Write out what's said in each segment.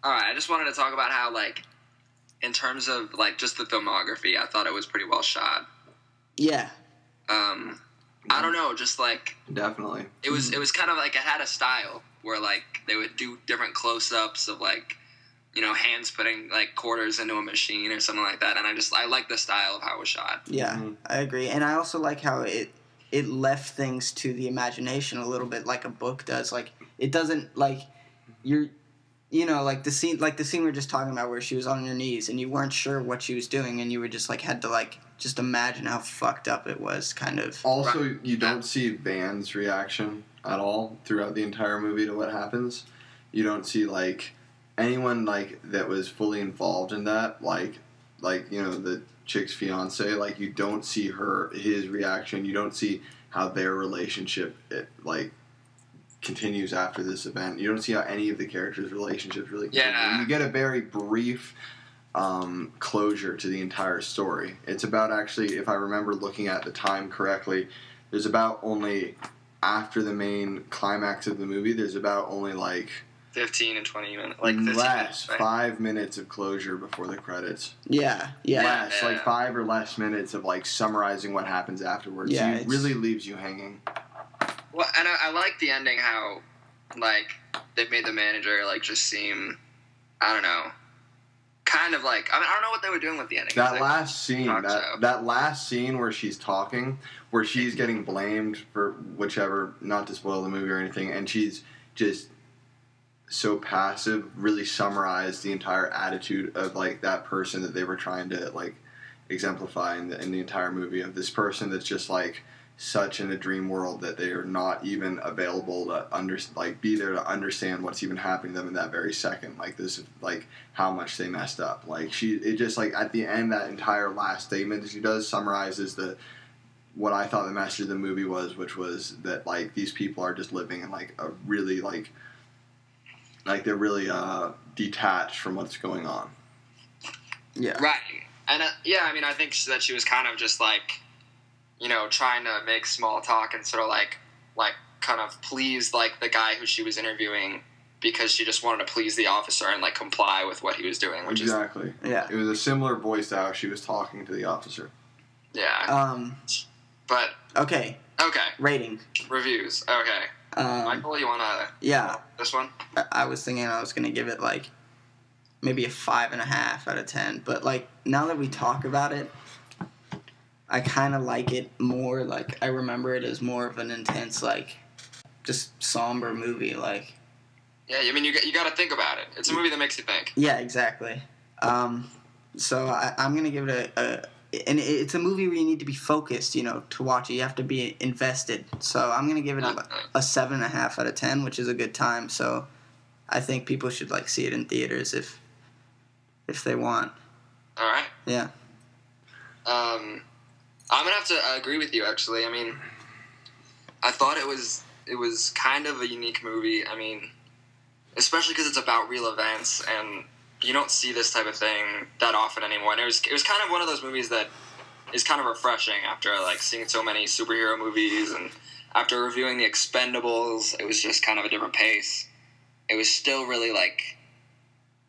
All right, I just wanted to talk about how, like, in terms of, like, just the filmography, I thought it was pretty well shot. Yeah. I don't know, just, like... Definitely. It was kind of, like, it had a style where, like, they would do different close-ups of, like, you know, hands putting, like, quarters into a machine or something like that, and I like the style of how it was shot. Yeah, I agree. And I also like how it left things to the imagination a little bit like a book does. Like, it doesn't, like, you know, like the scene we were just talking about where she was on her knees and you weren't sure what she was doing and you were just, like, had to, like, just imagine how fucked up it was, kind of. Also, you don't see Van's reaction at all throughout the entire movie to what happens. You don't see, like, anyone, like, that was fully involved in that, like, you know, the chick's fiance, like, you don't see his reaction. You don't see how their relationship, like, continues after this event. You don't see how any of the characters' relationships really continue. Yeah. You get a very brief closure to the entire story. It's about, actually, if I remember looking at the time correctly, there's about only, after the main climax of the movie, there's about only, like... 15 and 20 minutes. Like, 15 less, minutes, right? 5 minutes of closure before the credits. Yeah. Less, Yeah. like 5 or less minutes of, like, summarizing what happens afterwards. Yeah, So it really leaves you hanging. Well, and I like the ending, how, like, they've made the manager, like, just seem, I don't know, kind of like, I mean, I don't know what they were doing with the ending. That last scene, that last scene where she's talking, where she's getting blamed for whichever, not to spoil the movie or anything, and she's just so passive, really summarized the entire attitude of, like, that person that they were trying to, like, exemplify in the entire movie, of this person that's just, like, such in a dream world that they are not even available to be there to understand what's even happening to them in that very second. Like, this is, like, how much they messed up. Like, it just, like, at the end, that entire last statement that she does summarizes what I thought the message of the movie was, which was that, like, these people are just living in, like, a really, like they're really detached from what's going on. Yeah. Right. And, yeah, I mean, I think that she was kind of just, like, you know, trying to make small talk and sort of, like, kind of please, like, the guy who she was interviewing, because she just wanted to please the officer and, like, comply with what he was doing, which Exactly. Yeah. It was a similar voice to how she was talking to the officer. Yeah. But... Okay. Rating. Reviews. Okay. Michael, you want to... Yeah. This one? I was thinking I was going to give it, like, maybe a 5.5 out of 10. But, like, now that we talk about it, I kind of like it more. Like, I remember it as more of an intense, like, just somber movie. Like... Yeah, I mean, you got to think about it. It's a movie that makes you think. Yeah, exactly. So I'm going to give it and it's a movie where you need to be focused, you know, to watch it. You have to be invested. So I'm going to give it a 7.5 out of 10, which is a good time. So I think people should, like, see it in theaters if they want. All right. Yeah. I'm going to have to agree with you, actually. I mean, I thought it was kind of a unique movie. I mean, especially because it's about real events, and you don't see this type of thing that often anymore. And it was kind of one of those movies that is kind of refreshing after, like, seeing so many superhero movies, and after reviewing The Expendables, it was just kind of a different pace. It was still really, like,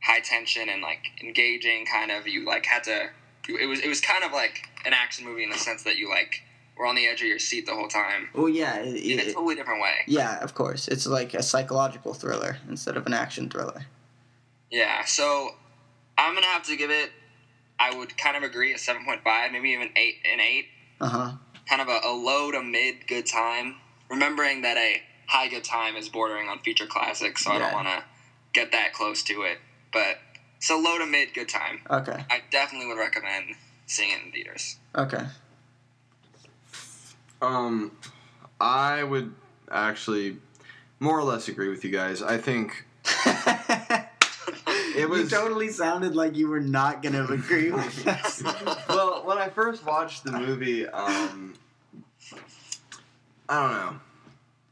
high tension and, like, engaging, kind of. You, like, had to... It was kind of like an action movie in the sense that you, like, were on the edge of your seat the whole time. Well, yeah. In a totally different way. Yeah, of course. It's like a psychological thriller instead of an action thriller. Yeah, so I'm going to have to give it, I would kind of agree, a 7.5, maybe even an 8. Uh-huh. Kind of a low to mid good time. Remembering that a high good time is bordering on feature classic, so I don't want to get that close to it. But it's a low to mid good time. Okay. I definitely would recommend seeing it in theaters. Okay. I would actually more or less agree with you guys. I think... You totally sounded like you were not going to agree with us. Well, when I first watched the movie, I don't know.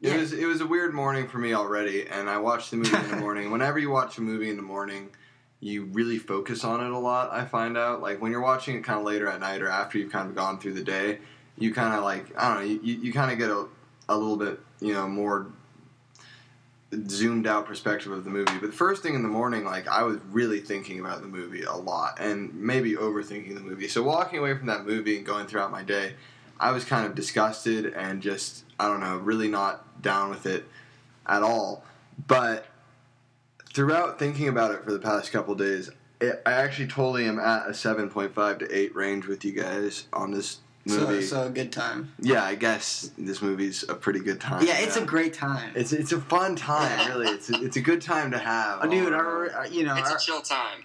It was a weird morning for me already, and I watched the movie in the morning. Whenever you watch a movie in the morning, you really focus on it a lot, I find out. Like, when you're watching it kind of later at night or after you've kind of gone through the day, you kind of, like, I don't know, you kind of get a little bit, you know, more... zoomed out perspective of the movie. But the first thing in the morning, like, I was really thinking about the movie a lot and maybe overthinking the movie. So walking away from that movie and going throughout my day, I was kind of disgusted and just, I don't know, really not down with it at all. But throughout thinking about it for the past couple days, I actually totally am at a 7.5 to 8 range with you guys on this movie. So a good time. Yeah, I guess this movie's a pretty good time. Yeah, it's a great time. It's a fun time, really. It's a good time to have. Oh, dude, it's a chill time.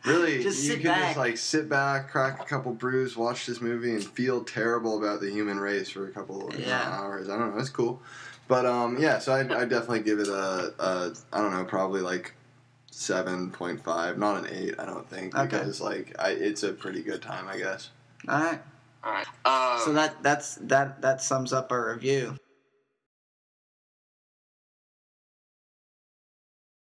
Really, just you sit can back. just like sit back, crack a couple brews, watch this movie, and feel terrible about the human race for a couple of hours. I don't know, it's cool. But yeah, so I definitely give it a I don't know, probably like 7.5, not an 8, I don't think, because like it's a pretty good time, I guess. All right. All right. So that sums up our review.